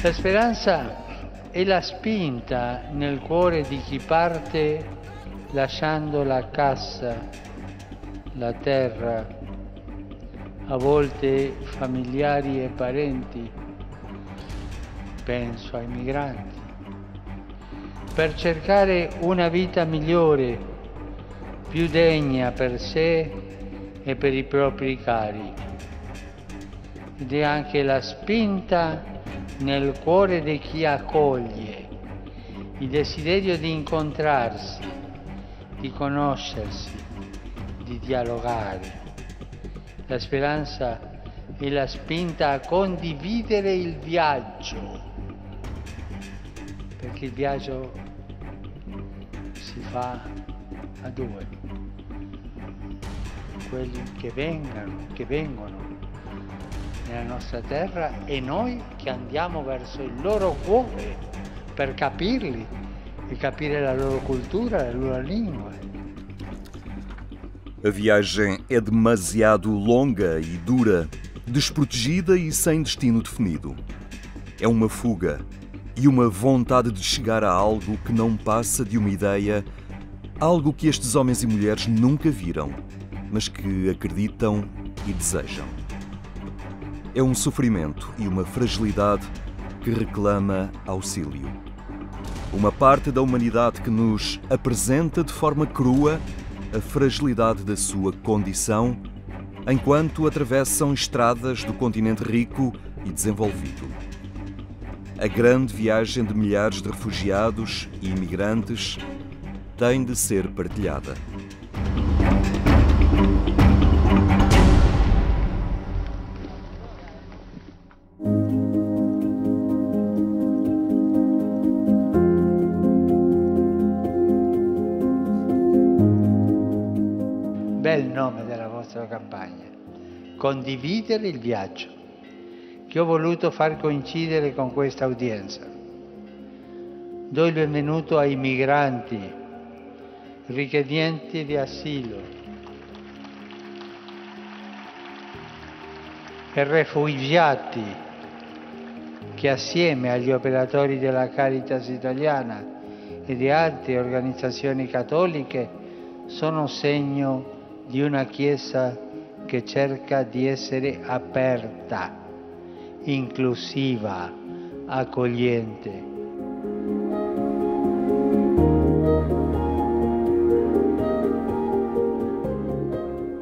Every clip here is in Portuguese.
La speranza è la spinta nel cuore di chi parte lasciando la casa, la terra, a volte familiari e parenti, penso ai migranti, per cercare una vita migliore, più degna per sé e per i propri cari. Ed è anche la spinta nel cuore di chi accoglie, il desiderio di incontrarsi, di conoscersi, di dialogare. La speranza è la spinta a condividere il viaggio, perché il viaggio si fa a due, quelli che vengono nella nostra terra e noi che andiamo verso il loro cuore per capirli e capire la loro cultura, la loro lingua. A viagem é demasiado longa e dura, desprotegida e sem destino definido. É uma fuga e uma vontade de chegar a algo que não passa de uma ideia, algo que estes homens e mulheres nunca viram, mas que acreditam e desejam. É um sofrimento e uma fragilidade que reclama auxílio. Uma parte da humanidade que nos apresenta de forma crua a fragilidade da sua condição enquanto atravessam estradas do continente rico e desenvolvido. A grande viagem de milhares de refugiados e imigrantes tem de ser partilhada. Bel nome della vostra campagna, condividere il viaggio, che ho voluto far coincidere con questa udienza. Do il benvenuto ai migranti, richiedenti di asilo e rifugiati che assieme agli operatori della Caritas italiana e di altre organizzazioni cattoliche sono segno di una Chiesa che cerca di essere aperta, inclusiva, accogliente.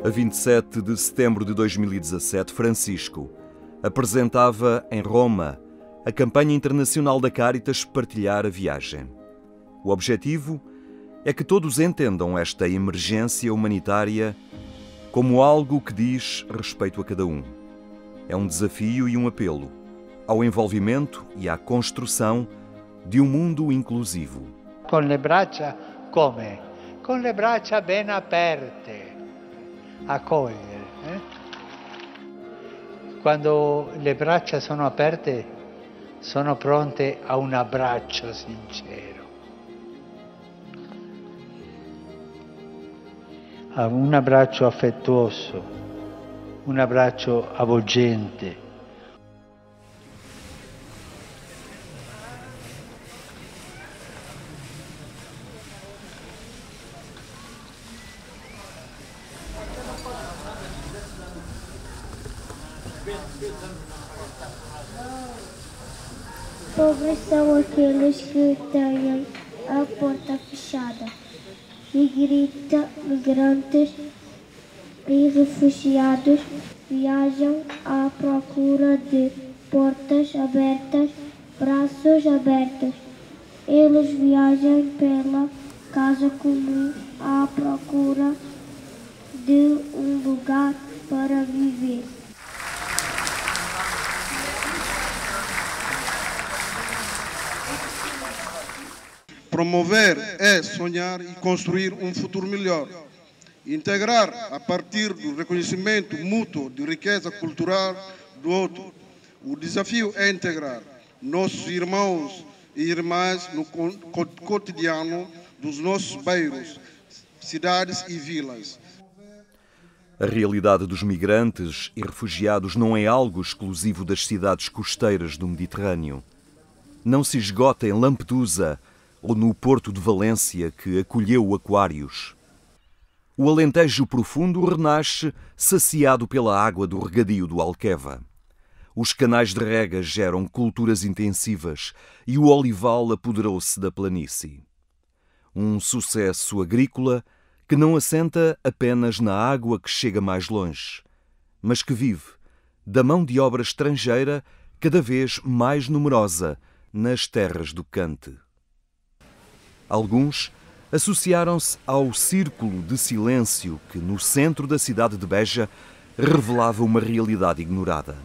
A 27 de setembro de 2017, Francisco apresentava em Roma a campanha internacional da Caritas Partilhar a Viagem. O objetivo é que todos entendam esta emergência humanitária como algo que diz respeito a cada um. É um desafio e um apelo ao envolvimento e à construção de um mundo inclusivo. Con le braccia come? Con le braccia ben aperte, accogliere. Quando le braccia sono aperte, sono pronte a un abbraccio sincero. Un abbraccio affettuoso, un abbraccio avvolgente. Pobres são aqueles que têm a porta fechada. Migrantes e refugiados viajam à procura de portas abertas, braços abertos. Eles viajam pela casa comum à procura de um lugar para viver. Promover é sonhar e construir um futuro melhor. Integrar a partir do reconhecimento mútuo de riqueza cultural do outro. O desafio é integrar nossos irmãos e irmãs no cotidiano dos nossos bairros, cidades e vilas. A realidade dos migrantes e refugiados não é algo exclusivo das cidades costeiras do Mediterrâneo. não se esgota em Lampedusa ou no Porto de Valência, que acolheu o Aquários. O Alentejo profundo renasce saciado pela água do regadio do Alqueva. Os canais de rega geram culturas intensivas e o olival apoderou-se da planície. Um sucesso agrícola que não assenta apenas na água que chega mais longe, mas que vive da mão de obra estrangeira cada vez mais numerosa nas terras do Cante. Alguns associaram-se ao círculo de silêncio que, no centro da cidade de Beja, revelava uma realidade ignorada.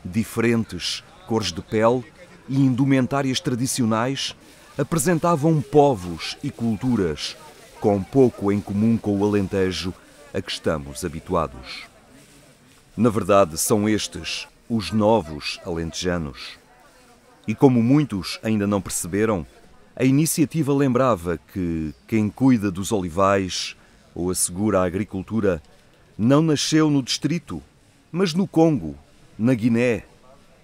Diferentes cores de pele e indumentárias tradicionais apresentavam povos e culturas com pouco em comum com o Alentejo a que estamos habituados. Na verdade, são estes os novos alentejanos. E como muitos ainda não perceberam, a iniciativa lembrava que quem cuida dos olivais ou assegura a agricultura não nasceu no distrito, mas no Congo, na Guiné,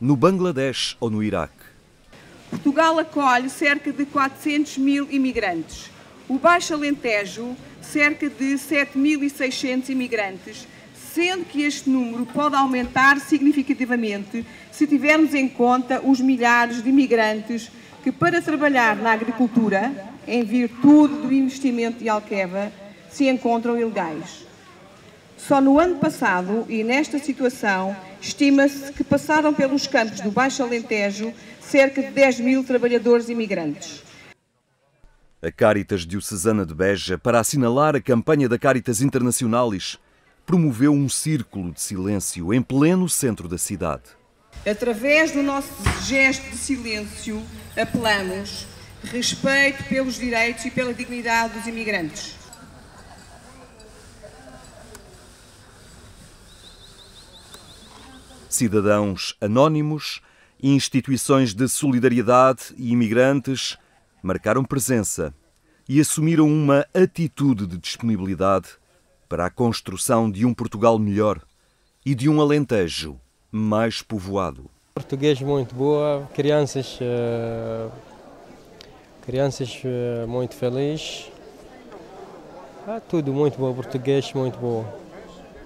no Bangladesh ou no Iraque. Portugal acolhe cerca de 400 mil imigrantes. O Baixo Alentejo, cerca de 7.600 imigrantes, sendo que este número pode aumentar significativamente se tivermos em conta os milhares de imigrantes que, para trabalhar na agricultura, em virtude do investimento de Alqueva, se encontram ilegais. Só no ano passado, e nesta situação, estima-se que passaram pelos campos do Baixo Alentejo cerca de 10 mil trabalhadores imigrantes. A Cáritas Diocesana de Beja, para assinalar a campanha da Cáritas Internacionalis, promoveu um círculo de silêncio em pleno centro da cidade. Através do nosso gesto de silêncio, apelamos respeito pelos direitos e pela dignidade dos imigrantes. Cidadãos anónimos, instituições de solidariedade e imigrantes marcaram presença e assumiram uma atitude de disponibilidade para a construção de um Portugal melhor e de um Alentejo mais povoado. Português muito boa, crianças muito felizes, tudo muito bom, português muito bom.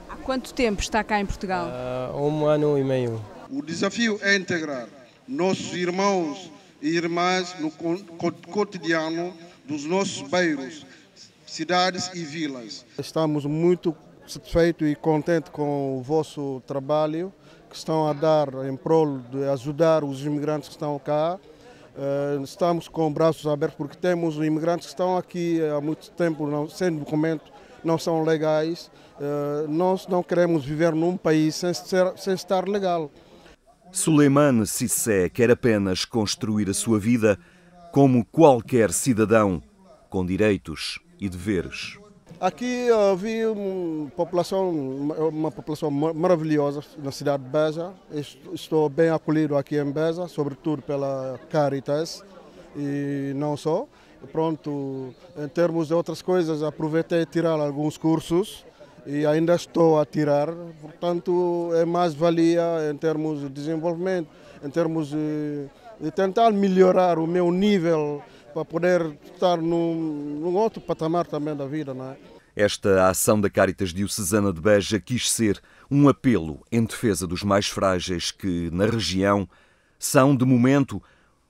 Há quanto tempo está cá em Portugal? 1 ano e meio. O desafio é integrar nossos irmãos e irmãs no cotidiano dos nossos bairros, cidades e vilas. Estamos muito satisfeitos e contentes com o vosso trabalho que estão a dar em prol de ajudar os imigrantes que estão cá. Estamos com braços abertos porque temos imigrantes que estão aqui há muito tempo sem documento, não são legais. Nós não queremos viver num país sem estar legal. Suleiman Cissé quer apenas construir a sua vida como qualquer cidadão, com direitos e deveres. Aqui vi uma população maravilhosa na cidade de Beja. Estou bem acolhido aqui em Beja, sobretudo pela Cáritas e não só. Pronto, em termos de outras coisas, aproveitei tirar alguns cursos e ainda estou a tirar. Portanto, é mais valia em termos de desenvolvimento, em termos de tentar melhorar o meu nível para poder estar num outro patamar também da vida, não é? Esta ação da Cáritas Diocesana de Beja quis ser um apelo em defesa dos mais frágeis que, na região, são, de momento,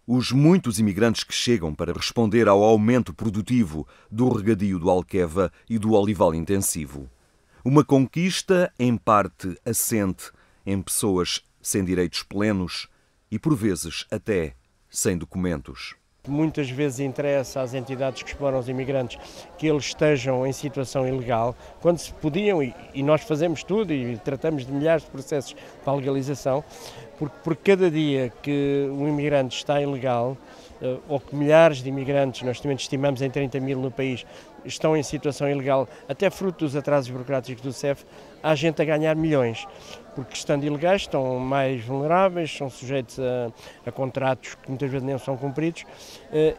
os muitos imigrantes que chegam para responder ao aumento produtivo do regadio do Alqueva e do olival intensivo. Uma conquista, em parte, assente em pessoas sem direitos plenos e, por vezes, até sem documentos. Muitas vezes interessa às entidades que exploram os imigrantes que eles estejam em situação ilegal, quando se podiam, e nós fazemos tudo e tratamos de milhares de processos para a legalização, porque por cada dia que um imigrante está ilegal, ou que milhares de imigrantes, nós estimamos em 30 mil no país, estão em situação ilegal, até fruto dos atrasos burocráticos do CEF, há gente a ganhar milhões, porque estando ilegais estão mais vulneráveis, são sujeitos a contratos que muitas vezes nem são cumpridos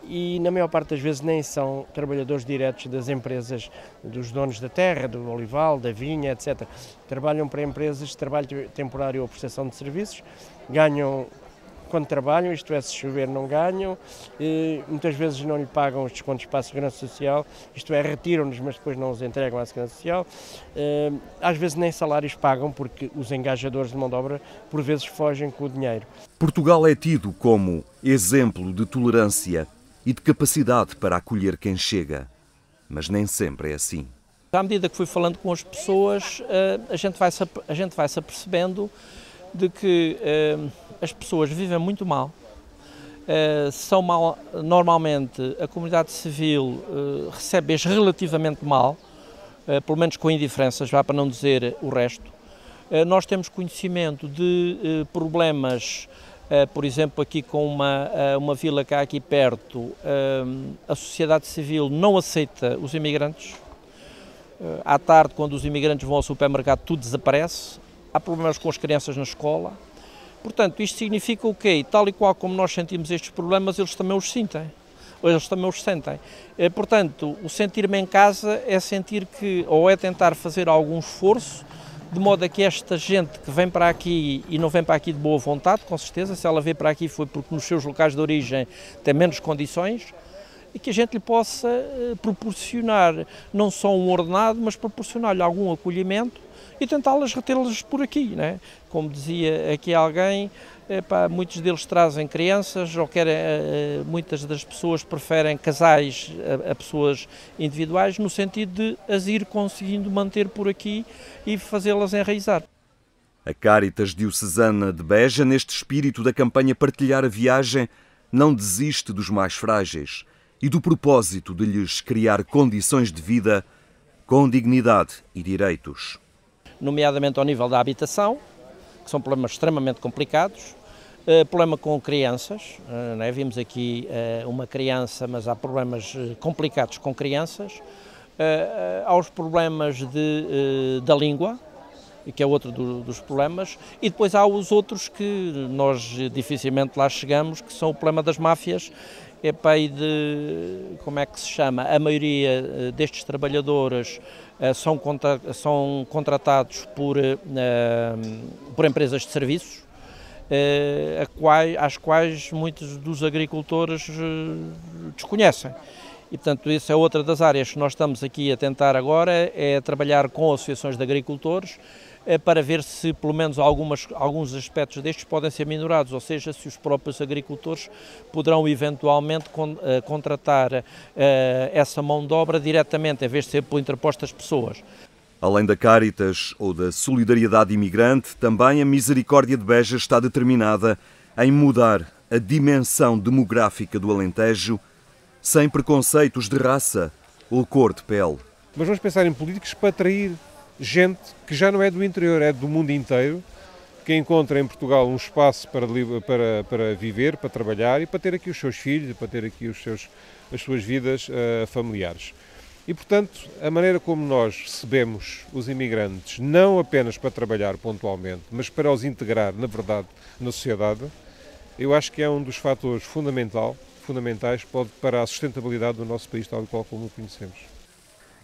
e na maior parte das vezes nem são trabalhadores diretos das empresas, dos donos da terra, do olival, da vinha, etc. Trabalham para empresas de trabalho temporário ou prestação de serviços, ganham quando trabalham, isto é, se chover não ganham, muitas vezes não lhe pagam os descontos para a Segurança Social, isto é, retiram-nos, mas depois não os entregam à Segurança Social. Às vezes nem salários pagam, porque os engajadores de mão de obra, por vezes, fogem com o dinheiro. Portugal é tido como exemplo de tolerância e de capacidade para acolher quem chega, mas nem sempre é assim. À medida que fui falando com as pessoas, a gente vai se apercebendo de que as pessoas vivem muito mal, são mal, normalmente a comunidade civil recebe-as relativamente mal, pelo menos com indiferenças, já para não dizer o resto. Nós temos conhecimento de problemas, por exemplo, aqui com uma vila que há aqui perto, a sociedade civil não aceita os imigrantes. À tarde, quando os imigrantes vão ao supermercado, tudo desaparece. Há problemas com as crianças na escola. Portanto, isto significa o quê? Tal e qual como nós sentimos estes problemas, eles também os sentem. Portanto, o sentir-me em casa é sentir que, ou é tentar fazer algum esforço, de modo a que esta gente que vem para aqui e não vem para aqui de boa vontade, com certeza, se ela veio para aqui foi porque nos seus locais de origem tem menos condições, e que a gente lhe possa proporcionar não só um ordenado, mas proporcionar-lhe algum acolhimento e tentá-las retê-las por aqui, né? Como dizia aqui alguém, muitos deles trazem crianças, ou muitas das pessoas preferem casais a pessoas individuais, no sentido de as ir conseguindo manter por aqui e fazê-las enraizar. A Cáritas Diocesana de Beja, neste espírito da campanha Partilhar a Viagem, não desiste dos mais frágeis e do propósito de lhes criar condições de vida com dignidade e direitos. Nomeadamente ao nível da habitação, que são problemas extremamente complicados, problema com crianças, né? Vimos aqui uma criança, mas há problemas complicados com crianças, aos problemas da língua, que é outro dos problemas, e depois há os outros que nós dificilmente lá chegamos, que são o problema das máfias, e de, como é que se chama, a maioria destes trabalhadores são contratados por empresas de serviços, às quais muitos dos agricultores desconhecem. E, portanto, isso é outra das áreas que nós estamos aqui a tentar agora, é trabalhar com associações de agricultores, para ver se pelo menos alguns aspectos destes podem ser minorados, ou seja, se os próprios agricultores poderão eventualmente contratar essa mão de obra diretamente, em vez de ser por interpostas pessoas. Além da Cáritas ou da solidariedade imigrante, também a Misericórdia de Beja está determinada em mudar a dimensão demográfica do Alentejo sem preconceitos de raça ou cor de pele. Mas vamos pensar em políticos para atrair gente que já não é do interior, é do mundo inteiro, que encontra em Portugal um espaço para viver, para trabalhar e para ter aqui os seus filhos, para ter aqui as suas vidas familiares. E, portanto, a maneira como nós recebemos os imigrantes, não apenas para trabalhar pontualmente, mas para os integrar, na verdade, na sociedade, eu acho que é um dos fatores fundamentais para a sustentabilidade do nosso país, tal e qual como o conhecemos.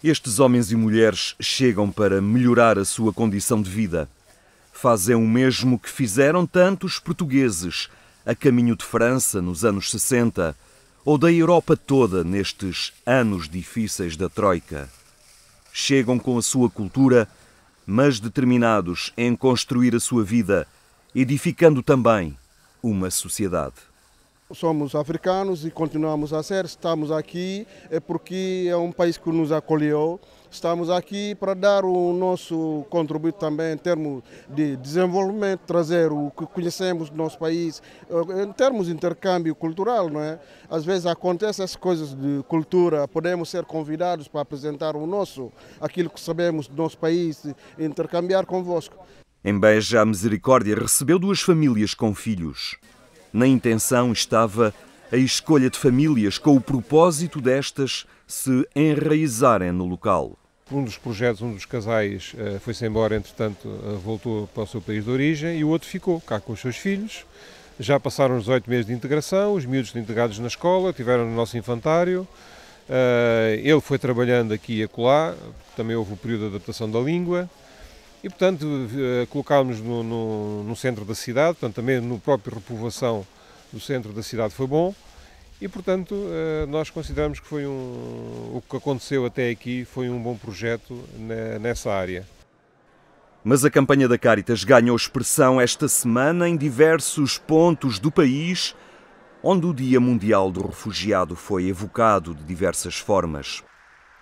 Estes homens e mulheres chegam para melhorar a sua condição de vida. Fazem o mesmo que fizeram tantos portugueses a caminho de França nos anos 60 ou da Europa toda nestes anos difíceis da Troika. Chegam com a sua cultura, mas determinados em construir a sua vida, edificando também uma sociedade. Somos africanos e continuamos a ser, estamos aqui porque é um país que nos acolheu, estamos aqui para dar o nosso contributo também em termos de desenvolvimento, trazer o que conhecemos do nosso país, em termos de intercâmbio cultural, não é? Às vezes acontecem essas coisas de cultura, podemos ser convidados para apresentar aquilo que sabemos do nosso país, intercambiar convosco. Em Beja, a Misericórdia recebeu 2 famílias com filhos. Na intenção estava a escolha de famílias com o propósito destas se enraizarem no local. Um dos projetos, um dos casais foi-se embora, entretanto voltou para o seu país de origem e o outro ficou cá com os seus filhos. Já passaram os 18 meses de integração, os miúdos integrados na escola, tiveram no nosso infantário. Ele foi trabalhando aqui e acolá, também houve o período de adaptação da língua. E, portanto, colocámos no centro da cidade, portanto, também no próprio repovoação do centro da cidade foi bom e, portanto, nós consideramos que o que aconteceu até aqui foi um bom projeto nessa área. Mas a campanha da Cáritas ganhou expressão esta semana em diversos pontos do país, onde o Dia Mundial do Refugiado foi evocado de diversas formas.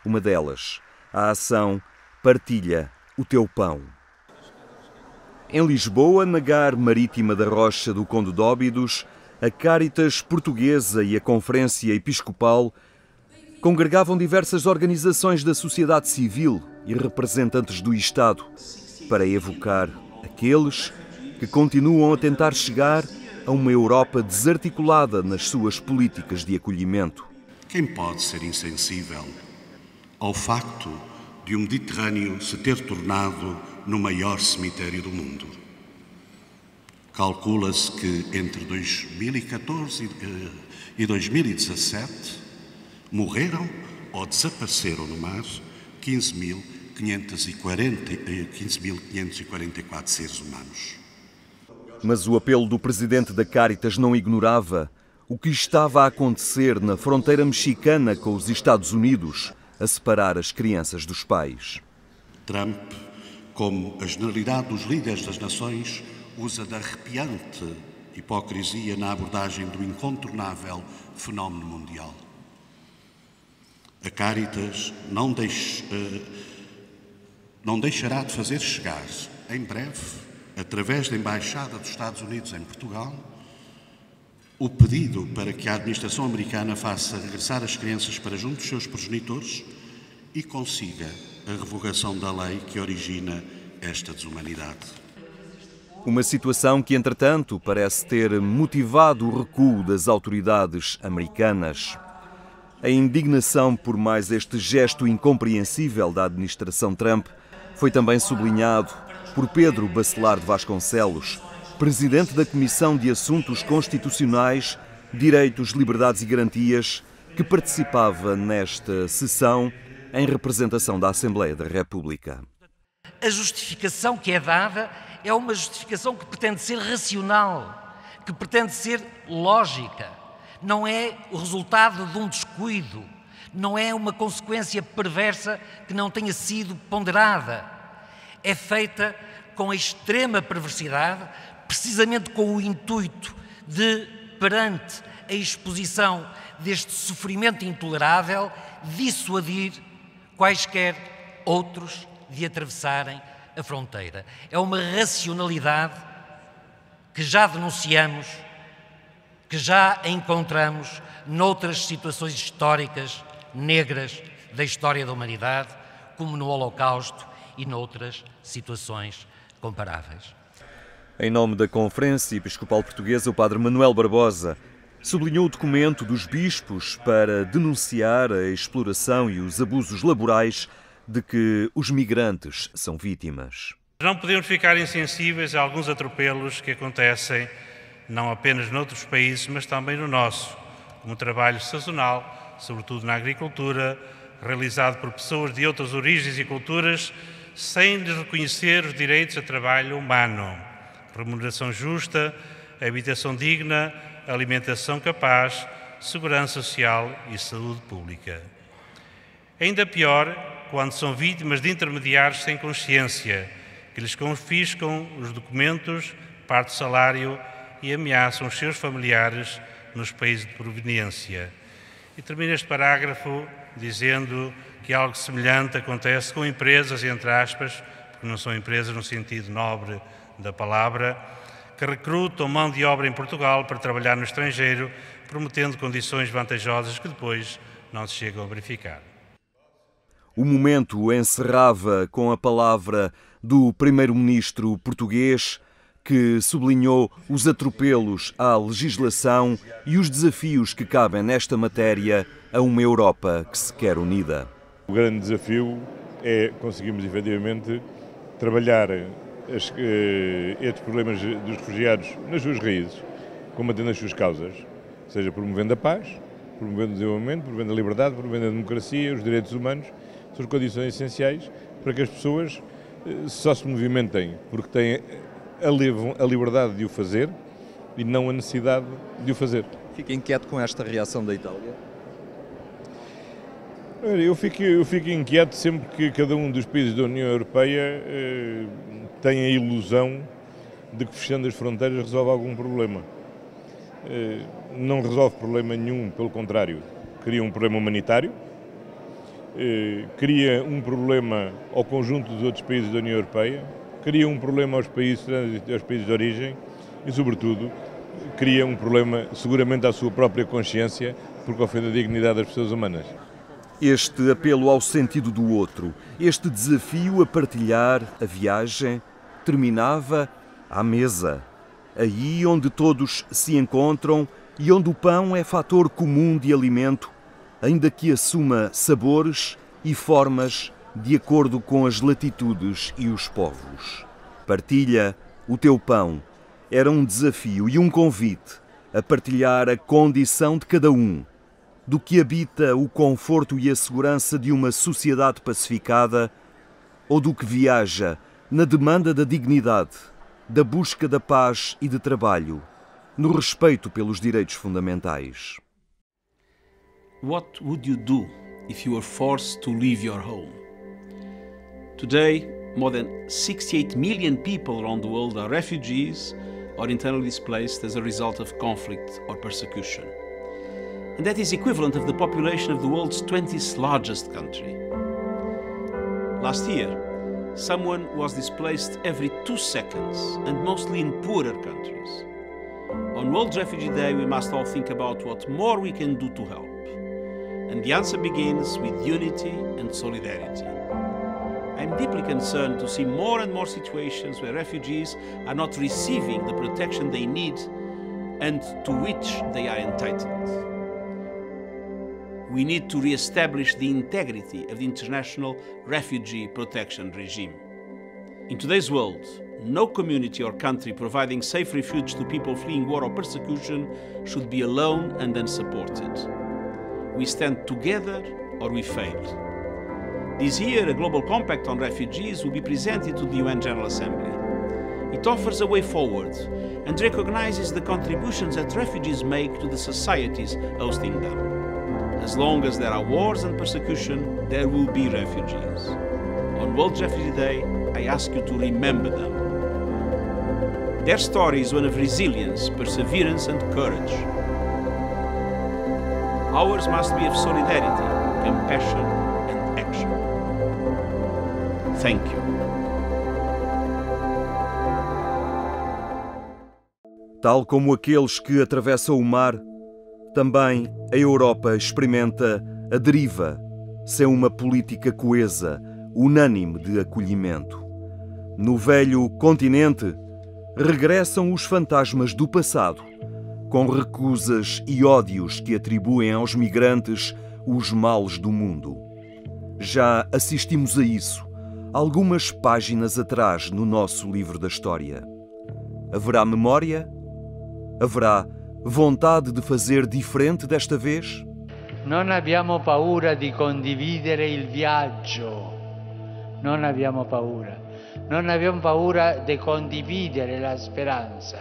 Uma delas, a ação Partilha o Teu Pão. Em Lisboa, na Gar Marítima da Rocha do Conde de Óbidos, a Cáritas Portuguesa e a Conferência Episcopal congregavam diversas organizações da sociedade civil e representantes do Estado para evocar aqueles que continuam a tentar chegar a uma Europa desarticulada nas suas políticas de acolhimento. Quem pode ser insensível ao facto de o Mediterrâneo se ter tornado no maior cemitério do mundo? Calcula-se que entre 2014 e 2017 morreram ou desapareceram no mar 15.544 seres humanos. Mas o apelo do presidente da Cáritas não ignorava o que estava a acontecer na fronteira mexicana com os Estados Unidos, a separar as crianças dos pais. Trump, como a generalidade dos líderes das nações, usa da arrepiante hipocrisia na abordagem do incontornável fenómeno mundial. A Cáritas não deixará de fazer chegar, em breve, através da Embaixada dos Estados Unidos em Portugal, o pedido para que a administração americana faça regressar as crianças para junto dos seus progenitores e consiga a revogação da lei que origina esta desumanidade. Uma situação que, entretanto, parece ter motivado o recuo das autoridades americanas. A indignação por mais este gesto incompreensível da administração Trump foi também sublinhado por Pedro Bacelar de Vasconcelos, presidente da Comissão de Assuntos Constitucionais, Direitos, Liberdades e Garantias, que participava nesta sessão em representação da Assembleia da República. A justificação que é dada é uma justificação que pretende ser racional, que pretende ser lógica. Não é o resultado de um descuido, não é uma consequência perversa que não tenha sido ponderada. É feita com a extrema perversidade, precisamente com o intuito de, perante a exposição deste sofrimento intolerável, dissuadir quaisquer outros de atravessarem a fronteira. É uma racionalidade que já denunciamos, que já encontramos noutras situações históricas negras da história da humanidade, como no Holocausto e noutras situações comparáveis. Em nome da Conferência Episcopal Portuguesa, o padre Manuel Barbosa sublinhou o documento dos bispos para denunciar a exploração e os abusos laborais de que os migrantes são vítimas. Não podemos ficar insensíveis a alguns atropelos que acontecem não apenas noutros países, mas também no nosso, como o trabalho sazonal, sobretudo na agricultura, realizado por pessoas de outras origens e culturas, sem lhes reconhecer os direitos a trabalho humano, remuneração justa, habitação digna, alimentação capaz, segurança social e saúde pública. Ainda pior, quando são vítimas de intermediários sem consciência, que lhes confiscam os documentos, parte do salário e ameaçam os seus familiares nos países de proveniência. E termino este parágrafo dizendo que algo semelhante acontece com empresas, entre aspas, porque não são empresas no sentido nobre da palavra, que recrutam mão de obra em Portugal para trabalhar no estrangeiro, prometendo condições vantajosas que depois não se chegam a verificar. O momento encerrava com a palavra do primeiro-ministro português, que sublinhou os atropelos à legislação e os desafios que cabem nesta matéria a uma Europa que se quer unida. O grande desafio é conseguirmos efetivamente trabalhar estes problemas dos refugiados nas suas raízes, combatendo as suas causas, seja promovendo a paz, promovendo o desenvolvimento, promovendo a liberdade, promovendo a democracia, os direitos humanos, são as condições essenciais para que as pessoas só se movimentem porque têm a liberdade de o fazer e não a necessidade de o fazer. Fica inquieto com esta reação da Itália? Eu fico inquieto sempre que cada um dos países da União Europeia tem a ilusão de que fechando as fronteiras resolve algum problema. Não resolve problema nenhum, pelo contrário, cria um problema humanitário, cria um problema ao conjunto dos outros países da União Europeia, cria um problema aos países de origem e, sobretudo, cria um problema seguramente à sua própria consciência, porque ofende a dignidade das pessoas humanas. Este apelo ao sentido do outro, este desafio a partilhar a viagem, terminava à mesa, aí onde todos se encontram e onde o pão é fator comum de alimento, ainda que assuma sabores e formas de acordo com as latitudes e os povos. Partilha o teu pão era um desafio e um convite a partilhar a condição de cada um, do que habita o conforto e a segurança de uma sociedade pacificada ou do que viaja na demanda da dignidade, da busca da paz e de trabalho, no respeito pelos direitos fundamentais. What would you do if you were forced to leave your home? Today, more than 68 million people around the world are refugees or internally displaced as a result of conflict or persecution. And that is equivalent of the population of the world's 20th largest country. Last year, someone was displaced every 2 seconds, and mostly in poorer countries. On World Refugee Day, we must all think about what more we can do to help. And the answer begins with unity and solidarity. I'm deeply concerned to see more and more situations where refugees are not receiving the protection they need and to which they are entitled. We need to re-establish the integrity of the international refugee protection regime. In today's world, no community or country providing safe refuge to people fleeing war or persecution should be alone and unsupported. We stand together or we fail. This year, a global compact on refugees will be presented to the UN General Assembly. It offers a way forward and recognizes the contributions that refugees make to the societies hosting them. As long as there are wars and persecution, there will be refugees. On World Refugee Day, I ask you to remember them. Their story is one of resilience, perseverance and courage. Ours must be of solidarity, compassion and action. Thank you. Tal como aqueles que atravessam o mar, também a Europa experimenta a deriva, sem uma política coesa, unânime de acolhimento. No velho continente, regressam os fantasmas do passado, com recusas e ódios que atribuem aos migrantes os males do mundo. Já assistimos a isso algumas páginas atrás no nosso livro da história. Haverá memória? Haverá vontade de fazer diferente desta vez? Non abbiamo paura di condividere il viaggio. Non abbiamo paura. Non abbiamo paura di condividere la speranza.